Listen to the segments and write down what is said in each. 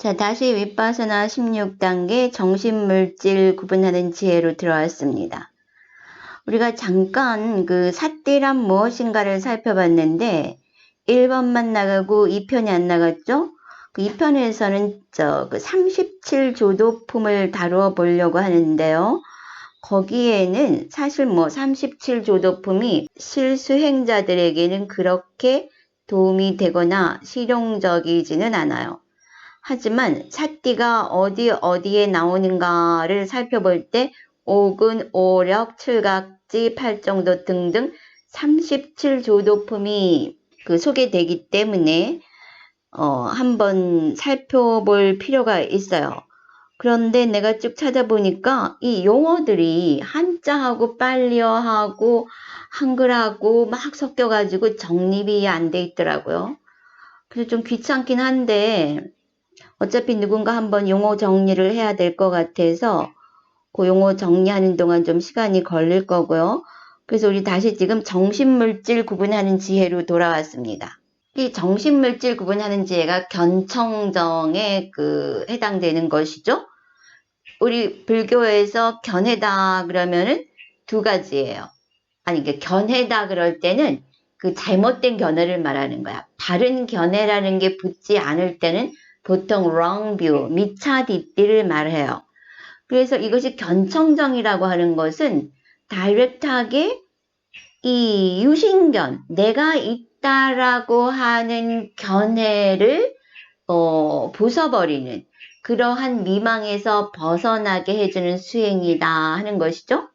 자, 다시 윗바사나 16단계 정신물질 구분하는 지혜로 들어왔습니다. 우리가 잠깐 그 삿대란 무엇인가를 살펴봤는데 1번만 나가고 2편이 안 나갔죠? 그 2편에서는 그 37조도품을 다루어 보려고 하는데요. 거기에는 사실 37조도품이 실수행자들에게는 그렇게 도움이 되거나 실용적이지는 않아요. 하지만 삿띠가 어디에 나오는가를 살펴볼 때 옥은, 오력, 칠각지, 팔정도 등등 37조도품이 소개되기 때문에 한번 살펴볼 필요가 있어요. 그런데 내가 쭉 찾아보니까 이 용어들이 한자하고 빨리어하고 한글하고 막 섞여가지고 정립이 안 돼 있더라고요. 그래서 좀 귀찮긴 한데 어차피 누군가 한번 용어 정리를 해야 될 것 같아서 그 용어 정리하는 동안 좀 시간이 걸릴 거고요. 그래서 우리 다시 지금 정신물질 구분하는 지혜로 돌아왔습니다. 이 정신물질 구분하는 지혜가 견청정에 해당되는 것이죠. 우리 불교에서 견해다 그러면은 두 가지예요. 아니, 견해다 그럴 때는 그 잘못된 견해를 말하는 거야. 바른 견해라는 게 붙지 않을 때는 보통 wrong view, 미차디띠를 말해요. 그래서 이것이 견청정이라고 하는 것은 다이렉트하게 이 유신견, 내가 있다라고 하는 견해를 부숴버리는 그러한 미망에서 벗어나게 해주는 수행이다 하는 것이죠.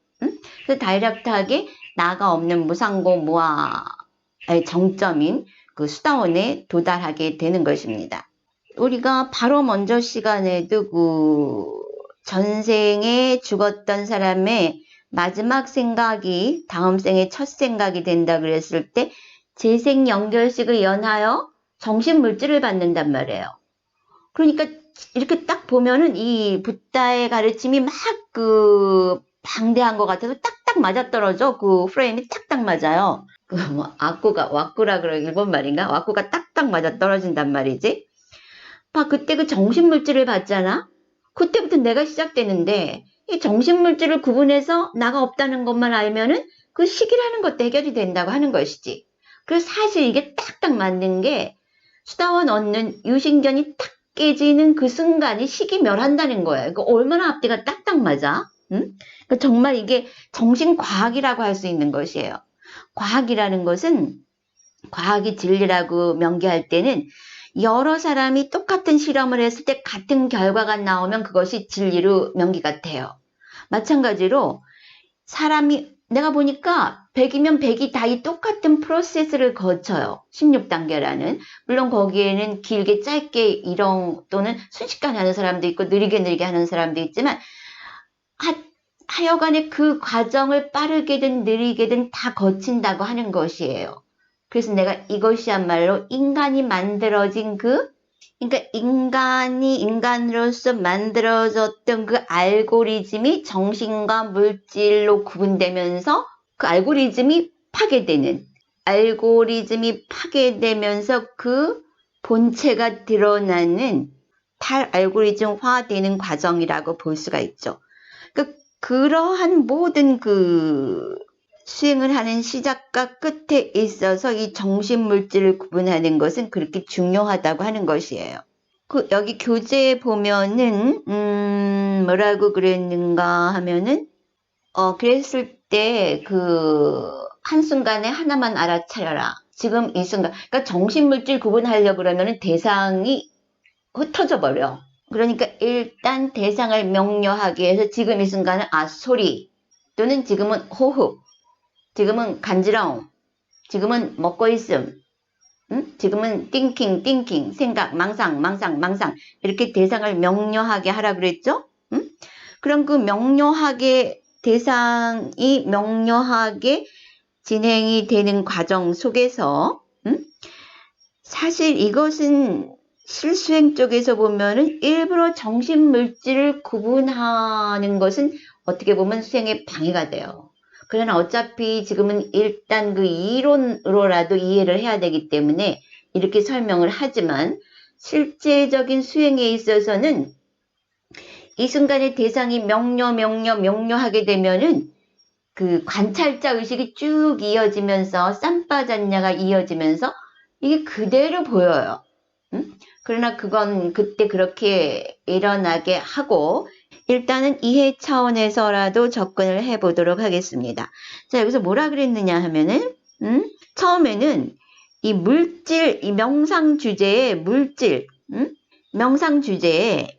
그래서 다이렉트하게 나가 없는 무상고 무아의 정점인 그 수다원에 도달하게 되는 것입니다. 우리가 바로 먼저 시간에도 전생에 죽었던 사람의 마지막 생각이 다음 생의 첫 생각이 된다 그랬을 때 재생 연결식을 연하여 정신물질을 받는단 말이에요. 그러니까 이렇게 딱 보면은 이 붓다의 가르침이 막 방대한 것 같아서 딱딱 맞아떨어져. 그 프레임이 딱딱 맞아요. 왁구라 그러 일본 말인가? 왁구가 딱딱 맞아떨어진단 말이지. 그때 그 정신물질을 받잖아? 그때부터 내가 시작되는데, 이 정신물질을 구분해서 나가 없다는 것만 알면은 그 식이라는 것도 해결이 된다고 하는 것이지. 그래서 사실 이게 딱딱 맞는 게 수다원 얻는 유신견이 딱 깨지는 그 순간이 식이 멸한다는 거예요. 그러니까 얼마나 앞뒤가 딱딱 맞아? 응? 그러니까 정말 이게 정신과학이라고 할 수 있는 것이에요. 과학이라는 것은 과학이 진리라고 명기할 때는 여러 사람이 똑같은 실험을 했을 때 같은 결과가 나오면 그것이 진리로 명기가 돼요. 마찬가지로 사람이 내가 보니까 100이면 100이 다 이 똑같은 프로세스를 거쳐요. 16단계라는. 물론 거기에는 길게 짧게 일ong 또는 순식간에 하는 사람도 있고 느리게 하는 사람도 있지만 하여간에 그 과정을 빠르게든 느리게든 다 거친다고 하는 것이에요. 그래서 내가 이것이야말로 인간이 만들어진 그러니까 인간이 인간으로서 만들어졌던 그 알고리즘이 정신과 물질로 구분되면서 그 알고리즘이 파괴되면서 그 본체가 드러나는 탈알고리즘화 되는 과정이라고 볼 수가 있죠. 그러한 모든 수행을 하는 시작과 끝에 있어서 이 정신물질을 구분하는 것은 그렇게 중요하다고 하는 것이에요. 여기 교재에 보면은 뭐라고 그랬는가 하면은 그랬을 때 한순간에 하나만 알아차려라. 지금 이 순간. 그러니까 정신물질 구분하려고 그러면은 대상이 흩어져 버려. 그러니까 일단 대상을 명료하게 해서 지금 이 순간은 소리 또는 지금은 호흡, 지금은 간지러움, 지금은 먹고 있음, 지금은 thinking, 생각, 망상 이렇게 대상을 명료하게 하라 그랬죠? 그럼 대상이 명료하게 진행이 되는 과정 속에서 사실 이것은 실수행 쪽에서 보면은 일부러 정신물질을 구분하는 것은 어떻게 보면 수행에 방해가 돼요. 그러나 어차피 지금은 일단 이론으로라도 이해를 해야 되기 때문에 이렇게 설명을 하지만 실제적인 수행에 있어서는 이 순간의 대상이 명료하게 되면은 그 관찰자 의식이 쭉 이어지면서 쌈빠졌냐가 이어지면서 이게 그대로 보여요. 응? 그러나 그건 그때 그렇게 일어나게 하고 일단은 이해 차원에서라도 접근을 해보도록 하겠습니다. 자, 여기서 뭐라 그랬느냐 하면은 처음에는 이 물질, 이 명상 주제의 물질, 명상 주제,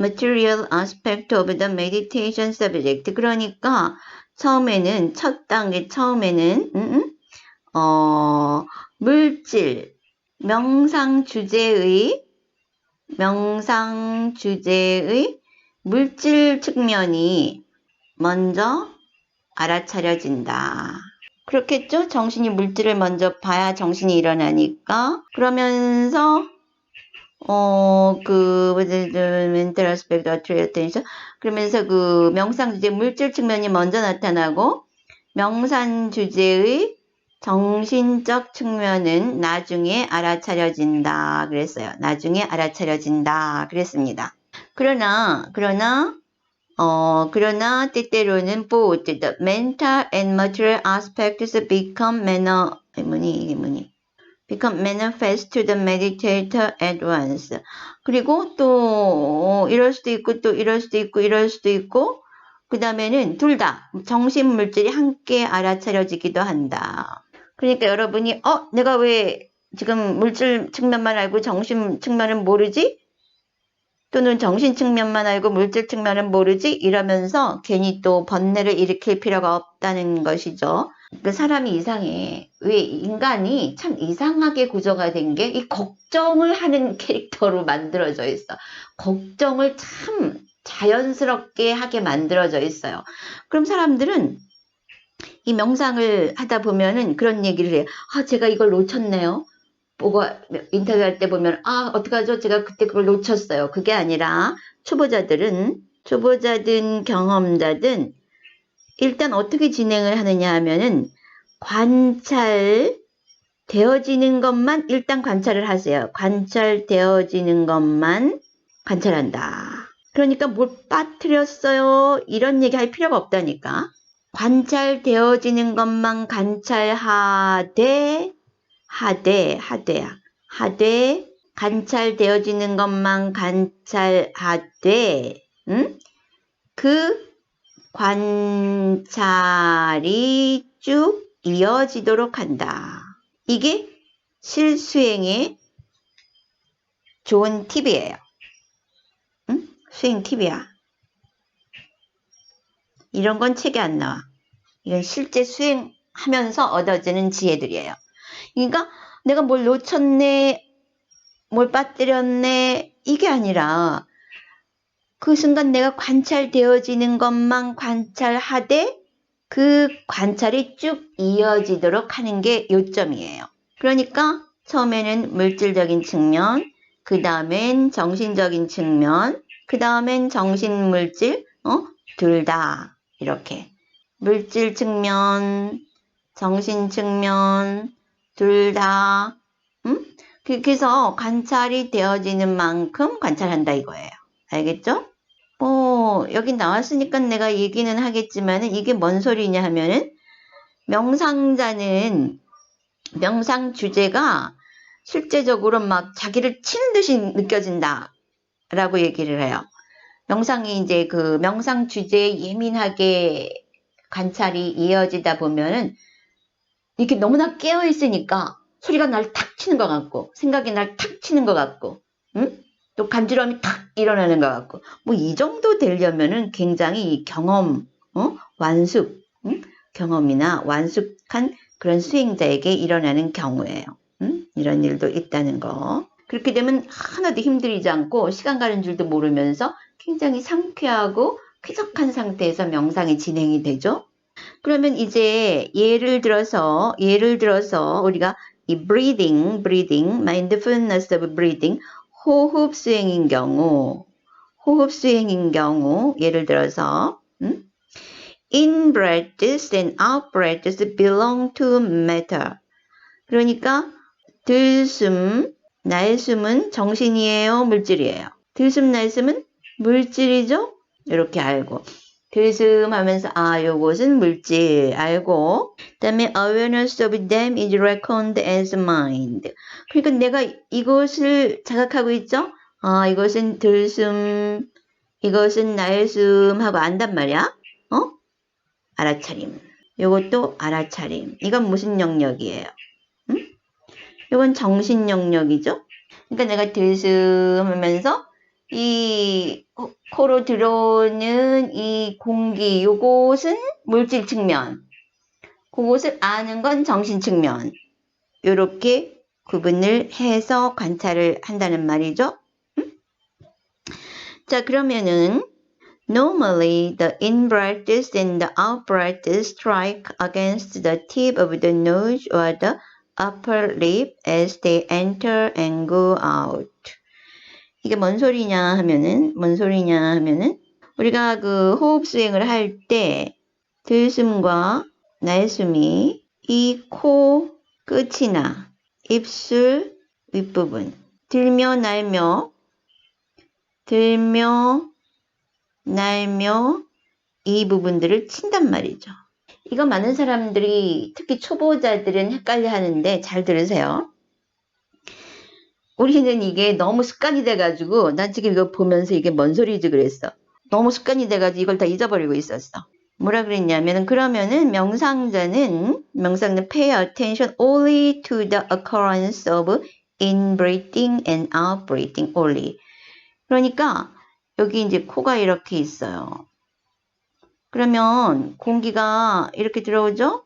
material aspect of the meditation subject. 그러니까 처음에는 첫 단계 처음에는 물질, 명상 주제의 물질 측면이 먼저 알아차려진다. 그렇겠죠? 정신이 물질을 먼저 봐야 정신이 일어나니까. 그러면서 mental aspect, attention. 그러면서 그 명상 주제 물질 측면이 먼저 나타나고 명상 주제의 정신적 측면은 나중에 알아차려진다 그랬어요. 나중에 알아차려진다 그랬습니다. 그러나 때때로는 both the mental and material aspects become manifest to the meditator at once. 그리고 또 이럴 수도 있고 또 이럴 수도 있고 그 다음에는 둘 다 정신 물질이 함께 알아차려지기도 한다. 그러니까 여러분이 내가 왜 지금 물질 측면만 알고 정신 측면은 모르지? 또는 정신 측면만 알고 물질 측면은 모르지? 이러면서 괜히 또 번뇌를 일으킬 필요가 없다는 것이죠. 그 사람이 이상해. 왜 인간이 참 이상하게 구조가 된 게 이 걱정을 하는 캐릭터로 만들어져 있어. 걱정을 참 자연스럽게 하게 만들어져 있어요. 그럼 사람들은 이 명상을 하다 보면은 그런 얘기를 해요. 제가 이걸 놓쳤네요. 인터뷰할 때 보면 어떡하죠? 제가 그때 그걸 놓쳤어요. 그게 아니라 초보자든 경험자든 일단 어떻게 진행을 하느냐 하면은 관찰되어지는 것만 일단 관찰을 하세요. 관찰되어지는 것만 관찰한다. 그러니까 뭘 빠뜨렸어요. 이런 얘기 할 필요가 없다니까. 관찰되어지는 것만 관찰하되 관찰되어지는 것만 관찰하되 그 관찰이 쭉 이어지도록 한다. 이게 실수행의 좋은 팁이에요. 수행 팁이야. 이런 건 책에 안 나와. 이건 실제 수행하면서 얻어지는 지혜들이에요. 그러니까 내가 뭘 놓쳤네, 뭘 빠뜨렸네, 이게 아니라 그 순간 내가 관찰되어지는 것만 관찰하되 그 관찰이 쭉 이어지도록 하는 게 요점이에요. 그러니까 처음에는 물질적인 측면, 그 다음엔 정신적인 측면, 그 다음엔 정신물질, 둘 다 이렇게 물질 측면, 정신 측면 둘 다 그래서 관찰이 되어지는 만큼 관찰한다 이거예요. 알겠죠? 여기 나왔으니까 내가 얘기는 하겠지만 이게 뭔 소리냐 하면은 명상자는 명상 주제가 실제적으로 막 자기를 치는 듯이 느껴진다 라고 얘기를 해요. 명상이 이제 그 명상 주제에 예민하게 관찰이 이어지다 보면은 이렇게 너무나 깨어있으니까 소리가 날 탁 치는 것 같고 생각이 날 탁 치는 것 같고 또 간지럼이 탁 일어나는 것 같고 뭐 이 정도 되려면은 굉장히 경험, 완숙, 경험이나 완숙한 그런 수행자에게 일어나는 경우예요. 이런 일도 있다는 거. 그렇게 되면 하나도 힘들이지 않고 시간 가는 줄도 모르면서 굉장히 상쾌하고 쾌적한 상태에서 명상이 진행이 되죠. 그러면 이제 예를 들어서 우리가 이 breathing, mindfulness of breathing, 호흡 수행인 경우 예를 들어서 in breaths and out breaths belong to matter. 그러니까 들숨, 날숨은 정신이에요, 물질이에요? 들숨 날숨은 물질이죠? 이렇게 알고 들숨 하면서 요것은 물질 알고 그다음에 awareness of them is reckoned as mind. 그러니까 내가 이것을 자각하고 있죠? 이것은 들숨, 이것은 날숨 하고 안단 말이야. 알아차림. 요것도 알아차림. 이건 무슨 영역이에요? 응? 이건 정신 영역이죠? 그러니까 내가 들숨 하면서 이 코로 들어오는 이 공기, 요것은 물질 측면, 그것을 아는 건 정신 측면. 요렇게 구분을 해서 관찰을 한다는 말이죠. 응? 자, 그러면은 Normally, the in-breaths and the out-breaths strike against the tip of the nose or the upper lip as they enter and go out. 이게 뭔 소리냐 하면은 우리가 그 호흡 수행을 할 때 들숨과 날숨이 이 코 끝이나 입술 윗부분 들며 날며 이 부분들을 친단 말이죠. 이거 많은 사람들이 특히 초보자들은 헷갈려 하는데 잘 들으세요. 우리는 이게 너무 습관이 돼가지고 난 지금 이거 보면서 이게 뭔 소리지 그랬어. 너무 습관이 돼가지고 이걸 다 잊어버리고 있었어. 뭐라 그랬냐면 그러면은 명상자는 pay attention only to the occurrence of in-breathing and out-breathing only. 그러니까 여기 이제 코가 이렇게 있어요. 그러면 공기가 이렇게 들어오죠?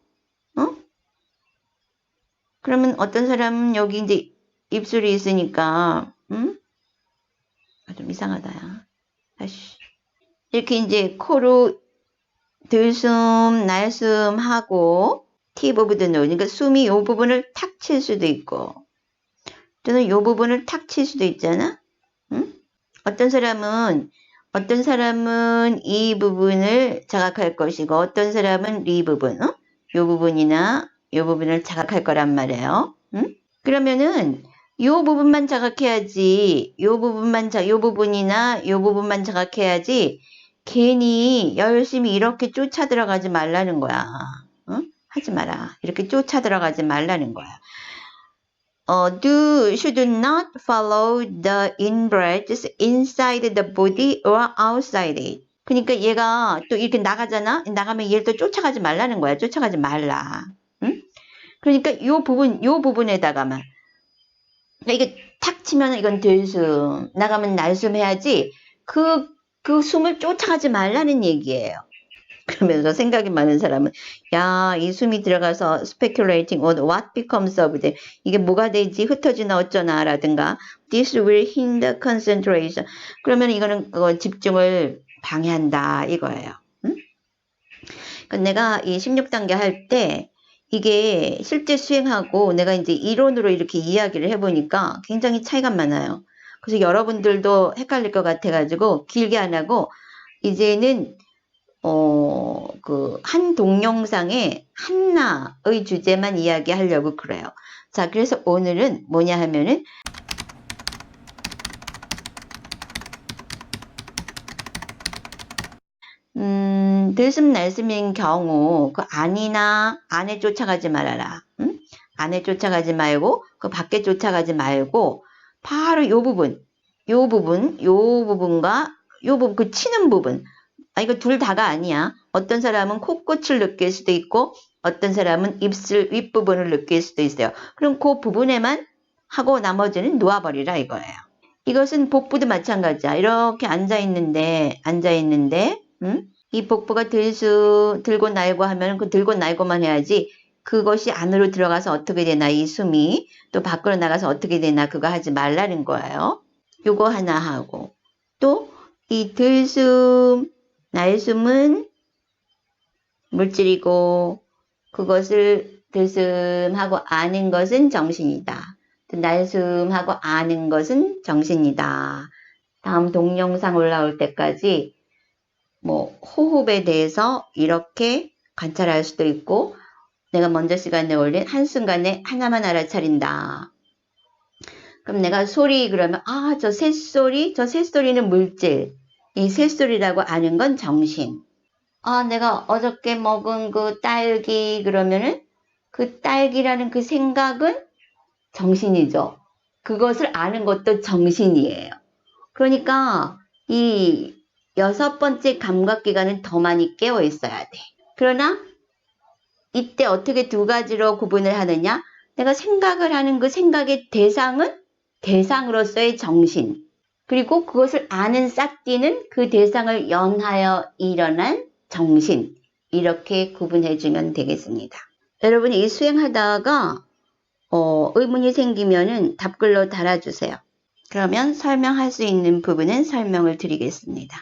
그러면 어떤 사람은 여기 이제 입술이 있으니까, 좀 이상하다, 야. 다시. 이렇게 이제 코로 들숨, 날숨 하고, 팁 오브 더 노즈. 그러니까 숨이 이 부분을 탁 칠 수도 있고, 또는 이 부분을 탁 칠 수도 있잖아? 어떤 사람은 이 부분을 자각할 것이고, 어떤 사람은 이 부분, 요 부분이나 요 부분을 자각할 거란 말이에요. 그러면은 요 부분만 자각해야지, 요 부분이나 요 부분만 자각해야지 괜히 열심히 이렇게 쫓아 들어가지 말라는 거야. 하지 마라. 이렇게 쫓아 들어가지 말라는 거야. should not follow the in-breaths inside the body or outside it. 그러니까 얘가 또 이렇게 나가잖아? 나가면 얘를 또 쫓아가지 말라는 거야. 쫓아가지 말라. 응? 그러니까 요 부분에다가만. 그러니까 이게 탁 치면 이건 들숨, 나가면 날숨 해야지 그 숨을 쫓아가지 말라는 얘기예요. 그러면서 생각이 많은 사람은 이 숨이 들어가서 speculating on what becomes of them. 이게 뭐가 되지? 흩어지나 어쩌나 라든가 this will hinder concentration. 그러면 이거는 집중을 방해한다 이거예요. 응? 그러니까 내가 이 16단계 할 때 이게 실제 수행하고 내가 이제 이론으로 이렇게 이야기를 해보니까 굉장히 차이가 많아요. 그래서 여러분들도 헷갈릴 것 같아가지고 길게 안 하고 이제는 한 동영상에 한나의 주제만 이야기하려고 그래요. 자, 그래서 오늘은 뭐냐 하면은, 들숨 날숨인 경우, 그 안에 쫓아가지 말아라. 응? 안에 쫓아가지 말고, 그 밖에 쫓아가지 말고, 바로 요 부분과 그 치는 부분. 이거 둘 다가 아니야. 어떤 사람은 코끝을 느낄 수도 있고 어떤 사람은 입술 윗부분을 느낄 수도 있어요. 그럼 그 부분에만 하고 나머지는 놓아버리라 이거예요. 이것은 복부도 마찬가지야. 이렇게 앉아있는데 이 복부가 들고 날고 하면 그 들고 날고만 해야지 그것이 안으로 들어가서 어떻게 되나 이 숨이 또 밖으로 나가서 어떻게 되나 그거 하지 말라는 거예요. 요거 하나 하고 또 이 들숨 날숨은 물질이고 그것을 들숨하고 아는 것은 정신이다. 날숨하고 아는 것은 정신이다. 다음 동영상 올라올 때까지 호흡에 대해서 이렇게 관찰할 수도 있고 내가 먼저 시간에 올린 한순간에 하나만 알아차린다. 그럼 내가 소리 그러면 저 새소리는 물질. 이 새소리라고 아는 건 정신. 내가 어저께 먹은 그 딸기 그러면은 그 딸기라는 그 생각은 정신이죠. 그것을 아는 것도 정신이에요. 그러니까 이 6번째 감각기관은 더 많이 깨어 있어야 돼. 그러나 이때 어떻게 두 가지로 구분을 하느냐? 내가 생각을 하는 그 생각의 대상은 대상으로서의 정신. 그리고 그것을 아는 싹디는 그 대상을 연하여 일어난 정신. 이렇게 구분해주면 되겠습니다. 여러분이 이 수행하다가 의문이 생기면은 답글로 달아주세요. 그러면 설명할 수 있는 부분은 설명을 드리겠습니다.